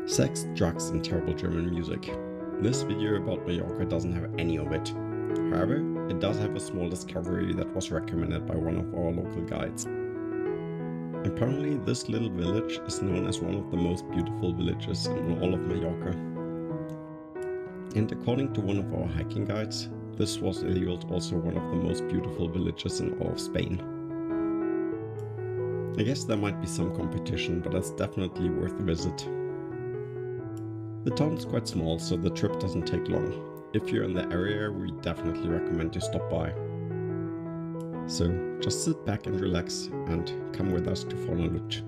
Sex, drugs and terrible German music. This video about Mallorca doesn't have any of it. However, it does have a small discovery that was recommended by one of our local guides. Apparently this little village is known as one of the most beautiful villages in all of Mallorca. And according to one of our hiking guides, this was also one of the most beautiful villages in all of Spain. I guess there might be some competition, but it's definitely worth a visit. The town is quite small, so the trip doesn't take long. If you're in the area, we definitely recommend you stop by. So just sit back and relax and come with us to Fornalutx.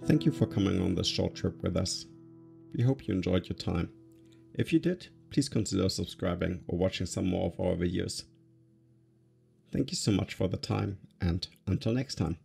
Thank you for coming on this short trip with us. We hope you enjoyed your time. If you did, please consider subscribing or watching some more of our videos. Thank you so much for the time, and until next time.